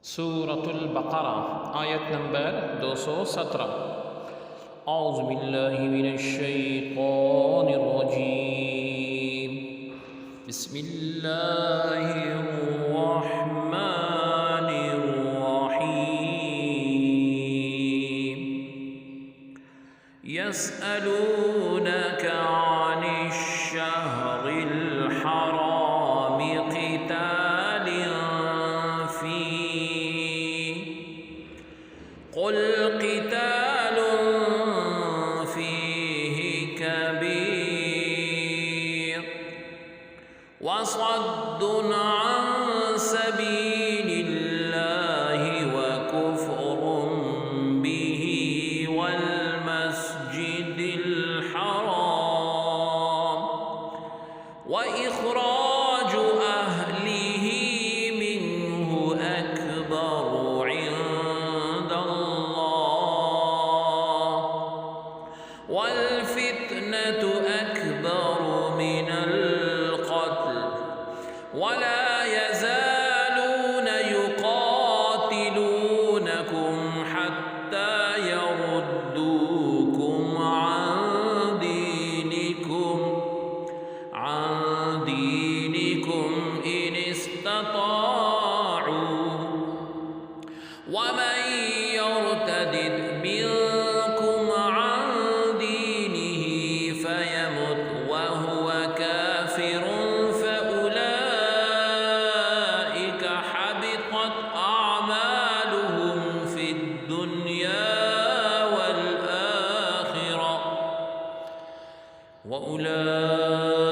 سورة البقرہ آیت نمبر 217۔ اعوذ باللہ من الشیطان الرجیم، بسم اللہ الرحمن الرحیم۔ یسألونک عن الشہر الحرام قتال فیہ قل قتال فیہ کبیر وصد عن سبیل اللہ وکفر بہ والمسجد الحرام وإخراج أهله منه أكبر عند الله والفتنة أكبر من القتل ولا يزالون يقاتلونكم حتى يردوكم عن دينكم إن استطاعوا ومن يرتد منكم عن دينه فيمت وهو كافر فأولئك حبطت أعمالهم في الدنيا والآخرة وأولئك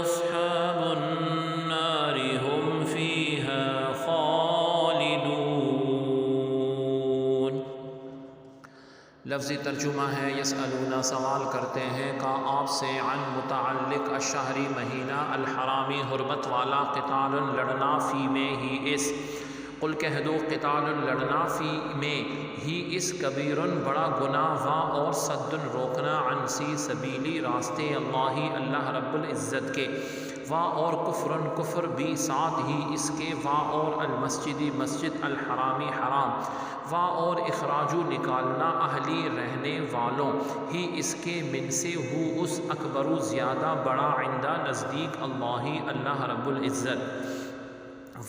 أصحاب النار هم فيها خالدون۔ لفظی ترجمہ ہے یسألون سوال کرتے ہیں کا آپ سے عن متعلق الشہری مہینہ الحرامی حرمت والا قتال لڑنا فی میں ہی اس قل کہہ دو قتال لڑنا فی میں ہی اس کبیرن بڑا گناہ وا اور صدن روکنا عن سی سبیلی راستے اللہ رب العزت کے وا اور کفرن کفر بھی ساتھ ہی اس کے وا اور المسجدی مسجد الحرامی حرام وا اور اخراجو نکالنا اہلی رہنے والوں ہی اس کے من سے ہو اس اکبرو زیادہ بڑا عندہ نزدیک اللہ رب العزت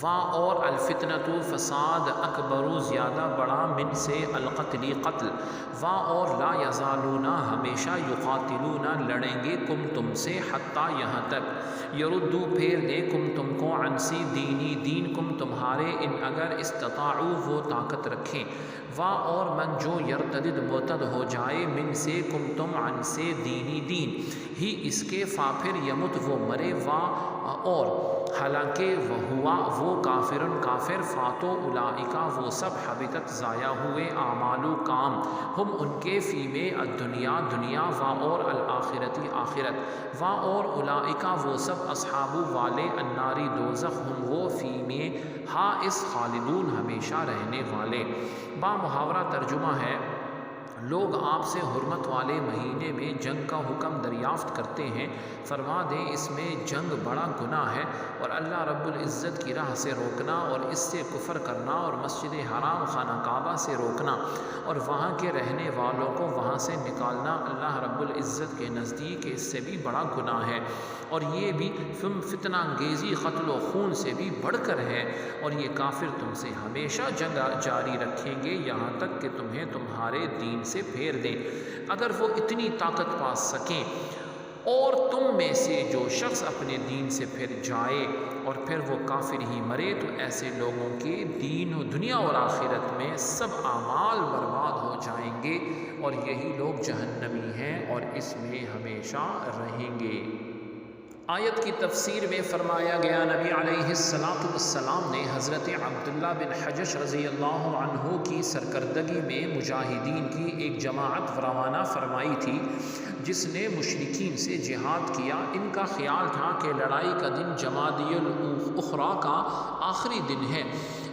وا اور الفتنۃ فساد اکبرو زیادہ بڑا من سے القتل قتل وا اور لا یزالون ہمیشہ یقاتلون لڑیں گے کم تم سے حتیٰ یہاں تک یردو پھیر دے کم تم کو عن سی دینی دین کم تمہارے ان اگر استطاعوا وہ طاقت رکھیں وا اور من جو یرتدد مرتد ہو جائے من سے کم تم عن سے دینی دین ہی اس کے پھر یمت وہ مرے وا اور حالانکہ وہ ہوا وہ کافرن کافر فاتو اولئکا وہ سب حبتت ضائع ہوئے اعمالو کام ہم ان کے فی میں الدنیا دنیا وا اور الآخرتی آخرت وا اور اولئکا وہ سب اصحابو والے الناری دوزخ ہم وہ فی میں ہا اس خالدون ہمیشہ رہنے والے۔ با محاورہ ترجمہ ہے لوگ آپ سے حرمت والے مہینے میں جنگ کا حکم دریافت کرتے ہیں، فرما دیں اس میں جنگ بڑا گناہ ہے اور اللہ رب العزت کی راہ سے روکنا اور اس سے کفر کرنا اور مسجد حرام خانہ کعبہ سے روکنا اور وہاں کے رہنے والوں کو وہاں سے نکالنا اللہ رب العزت کے نزدیک اس سے بھی بڑا گناہ ہے اور یہ بھی فتنہ انگیزی قتل و خون سے بھی بڑھ کر ہے اور یہ کافر تم سے ہمیشہ جنگ جاری رکھیں گے یہاں تک کہ تمہیں تمہارے دین سے پھیر دیں۔ اگر وہ اتنی طاقت پا سکیں اور تم میں سے جو شخص اپنے دین سے پھر جائے اور پھر وہ کافر ہی مرے تو ایسے لوگوں کے دین و دنیا اور آخرت میں سب اعمال برباد ہو جائیں گے اور یہی لوگ جہنمی ہیں اور اس میں ہمیشہ رہیں گے۔ آیت کی تفسیر میں فرمایا گیا نبی علیہ السلام نے حضرت عبداللہ بن حجش رضی اللہ عنہ کی سرکردگی میں مجاہدین کی ایک جماعت روانہ فرمائی تھی جس نے مشرکین سے جہاد کیا۔ ان کا خیال تھا کہ لڑائی کا دن جمادی الاخری کا آخری دن ہے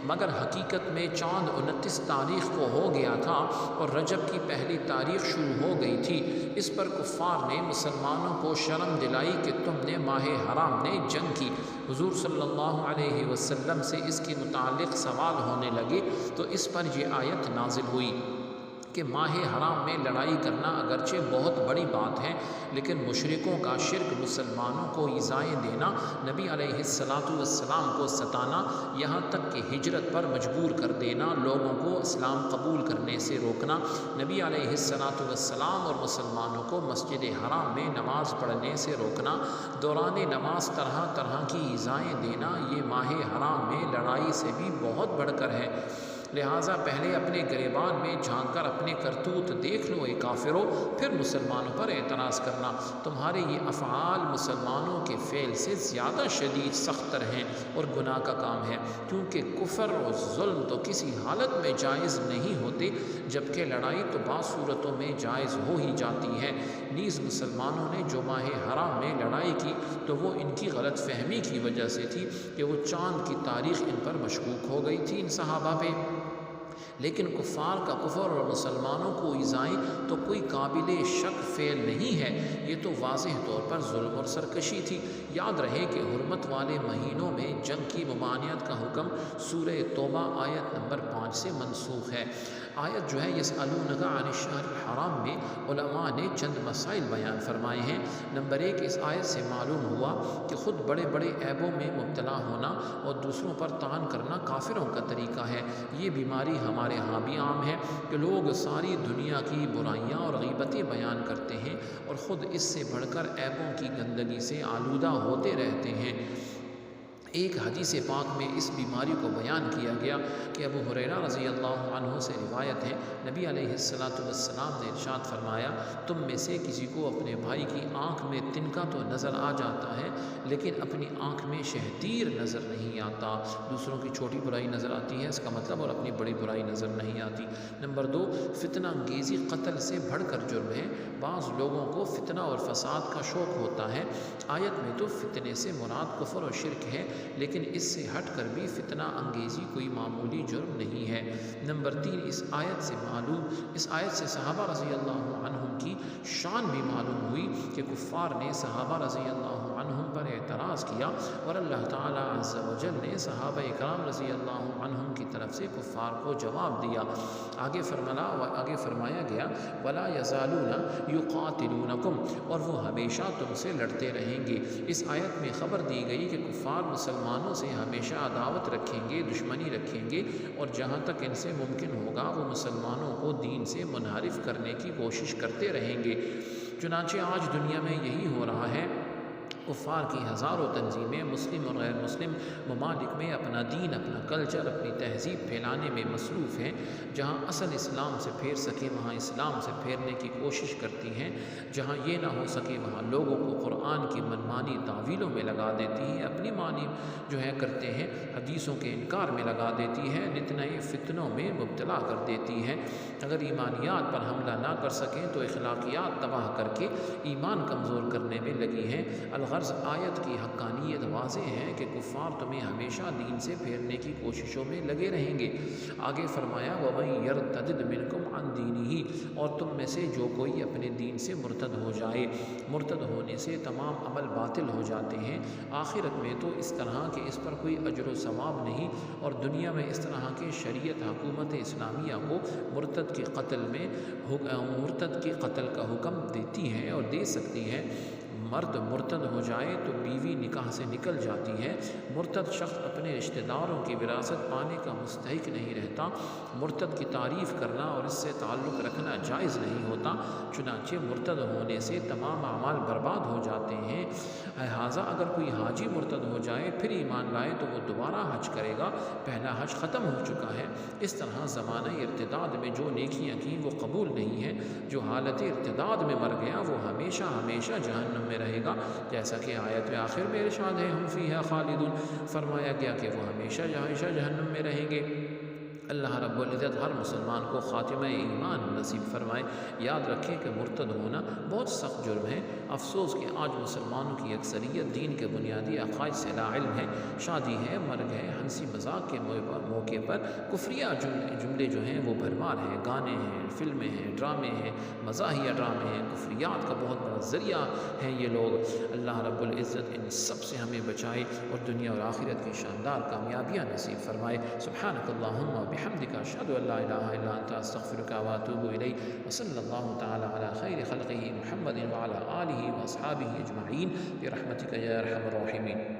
مگر حقیقت میں چاند 29 تاریخ کو ہو گیا تھا اور رجب کی پہلی تاریخ شروع ہو گئی تھی۔ اس پر کفار نے مسلمانوں کو شرم دلائی کہ تم نے ماہ حرام نے جنگ کی۔ حضور صلی اللہ علیہ وسلم سے اس کے متعلق سوال ہونے لگے تو اس پر یہ آیت نازل ہوئی کہ ماہ حرام میں لڑائی کرنا اگرچہ بہت بڑی بات ہے، لیکن مشرکوں کا شرک، مسلمانوں کو ایذائیں دینا، نبی علیہ السلام کو ستانا، یہاں تک کہ ہجرت پر مجبور کر دینا، لوگوں کو اسلام قبول کرنے سے روکنا، نبی علیہ السلام اور مسلمانوں کو مسجد حرام میں نماز پڑھنے سے روکنا، دوران نماز طرح طرح کی ایذائیں دینا، یہ ماہ حرام میں لڑائی سے بھی بہت بڑھ کر ہے۔ لہٰذا پہلے اپنے گریبان میں جھانک کر اپنے کرتوت دیکھ لو اے کافرو، پھر مسلمانوں پر اعتراض کرنا۔ تمہارے یہ افعال مسلمانوں کے فعل سے زیادہ شدید سخت تر ہیں اور گناہ کا کام ہے، کیونکہ کفر اور ظلم تو کسی حالت میں جائز نہیں ہوتے، جبکہ لڑائی تو بعض صورتوں میں جائز ہو ہی جاتی ہے۔ نیز مسلمانوں نے جو ماہ حرام میں لڑائی کی تو وہ ان کی غلط فہمی کی وجہ سے تھی کہ وہ چاند کی تاریخ ان پر مشکوک ہو گئی تھی ان صحابہ پہ، لیکن کفار کا کفر اور مسلمانوں کو ایذائیں تو کوئی قابل شک فعل نہیں ہے، یہ تو واضح طور پر ظلم اور سرکشی تھی۔ یاد رہے کہ حرمت والے مہینوں میں جنگ کی ممانعت کا حکم سورہ توبہ آیت نمبر 5 سے منسوخ ہے۔ آیت جو ہے یسألونک عن الشہر الحرام میں علماء نے چند مسائل بیان فرمائے ہیں۔ نمبر 1، اس آیت سے معلوم ہوا کہ خود بڑے بڑے عیبوں میں مبتلا ہونا اور دوسروں پر طعن کرنا کافروں کا طریقہ ہے۔ یہ بیماری ہمارے ہاں بھی عام ہے کہ لوگ ساری دنیا کی برائیاں اور غیبتیں بیان کرتے ہیں اور خود اس سے بڑھ کر عیبوں کی گندگی سے آلودہ ہوتے رہتے ہیں۔ ایک حدیث پاک میں اس بیماری کو بیان کیا گیا کہ ابو ہریرہ رضی اللہ عنہ سے روایت ہے، نبی علیہ السلام نے ارشاد فرمایا، تم میں سے کسی کو اپنے بھائی کی آنکھ میں تنکا تو نظر آ جاتا ہے لیکن اپنی آنکھ میں شہتیر نظر نہیں آتا۔ دوسروں کی چھوٹی برائی نظر آتی ہے اس کا مطلب، اور اپنی بڑی برائی نظر نہیں آتی۔ نمبر 2، فتنہ انگیزی قتل سے بڑھ کر جرم ہے۔ بعض لوگوں کو فتنہ اور فساد کا شوق ہوتا ہے۔ آیت میں تو فتنے سے مراد کفر اور شرک ہے، لیکن اس سے ہٹ کر بھی فتنہ انگیزی کوئی معمولی جرم نہیں ہے۔ نمبر 3، اس آیت سے صحابہ رضی اللہ عنہم کی شان بھی معلوم ہوئی کہ کفار نے صحابہ رضی اللہ عنہم پر اعتراض کیا اور اللہ تعالی عز و جل نے صحابہ اکرام رضی اللہ عنہم کی طرف سے کفار کو جواب دیا۔ آگے فرمایا گیا وَلَا يَزَالُونَ يُقَاتِلُونَكُمْ، اور وہ ہمیشہ تم سے لڑتے رہیں گے۔ اس آیت میں خبر دی گئی کہ کفار مسلمانوں سے ہمیشہ عداوت رکھیں گے، دشمنی رکھیں گے، اور جہاں تک ان سے ممکن ہوگا وہ مسلمانوں کو دین سے منحرف کرنے کی کوشش کرتے رہیں گے۔ چنانچہ آج دنیا میں یہی ہو رہا ہے۔ کفار کی ہزاروں تنظیمیں مسلم اور غیر مسلم ممالک میں اپنا دین، اپنا کلچر، اپنی تہذیب پھیلانے میں مصروف ہیں۔ جہاں اصل اسلام سے پھیر سکے وہاں اسلام سے پھیرنے کی کوشش کرتی ہیں، جہاں یہ نہ ہو سکے وہاں لوگوں کو قرآن کی منمانی تعویلوں میں لگا دیتی ہیں، اپنی معنی جو ہے کرتے ہیں، حدیثوں کے انکار میں لگا دیتی ہے، نت نئے فتنوں میں مبتلا کر دیتی ہے۔ اگر ایمانیات پر حملہ نہ کر سکیں تو اخلاقیات تباہ کر کے ایمان کمزور کرنے میں لگی ہیں۔ غرض آیت کی حقانیت واضح ہے کہ کفار تمہیں ہمیشہ دین سے پھیرنے کی کوششوں میں لگے رہیں گے۔ آگے فرمایا وَمَن يَرْتَدِدْ مِنْكُمْ عَنْ دِينِهِ، اور تم میں سے جو کوئی اپنے دین سے مرتد ہو جائے۔ مرتد ہونے سے تمام عمل باطل ہو جاتے ہیں۔ آخرت میں تو اس طرح کہ اس پر کوئی اجر و ثواب نہیں، اور دنیا میں اس طرح کے شریعت حکومت اسلامیہ کو مرتد کے قتل کا حکم دیتی ہے اور دے سکتی ہے۔ مرد مرتد ہو جائے تو بیوی نکاح سے نکل جاتی ہے۔ مرتد شخص اپنے رشتہ داروں کی وراثت پانے کا مستحق نہیں رہتا۔ مرتد کی تعریف کرنا اور اس سے تعلق رکھنا جائز نہیں ہوتا۔ چنانچہ مرتد ہونے سے تمام اعمال برباد ہو جاتے ہیں۔ لہٰذا اگر کوئی حاجی مرتد ہو جائے پھر ایمان لائے تو وہ دوبارہ حج کرے گا، پہلا حج ختم ہو چکا ہے۔ اس طرح زمانہ ارتداد میں جو نیکیاں کی وہ قبول نہیں ہیں۔ جو حالت ارتداد میں مر گیا وہ ہمیشہ ہمیشہ جہنم میں رہے گا، جیسا کہ آیت میں آخر میں ارشاد ہے ہم فیہا خالدون، فرمایا گیا کہ وہ ہمیشہ جہنم میں رہیں گے۔ اللہ رب العزت ہر مسلمان کو خاتمہ ایمان نصیب فرمائے۔ یاد رکھیں کہ مرتد ہونا بہت سخت جرم ہے۔ افسوس کہ آج مسلمانوں کی اکثریت دین کے بنیادی عقائد سے لا علم ہے۔ شادی ہے، مرگ ہے، ہنسی مذاق کے موقع پر کفریہ جملے جو ہیں وہ بھرمار ہیں، گانے ہیں، فلمیں ہیں، ڈرامے ہیں، مزاحیہ ڈرامے ہیں، کفریات کا بہت بڑا ذریعہ ہیں یہ لوگ۔ اللہ رب العزت ان سب سے ہمیں بچائے اور دنیا اور آخرت کی شاندار کامیابیاں نصیب فرمائے۔ سبحانک اللہم وبحمدک اشہد ان لا الہ الا انت استغفرک واتوب الیک، وصلی اللہ تعالی علی خیر خلقہ محمد وعلی آلہ واصحابہ اجمعین برحمتک یا ارحم الراحمین۔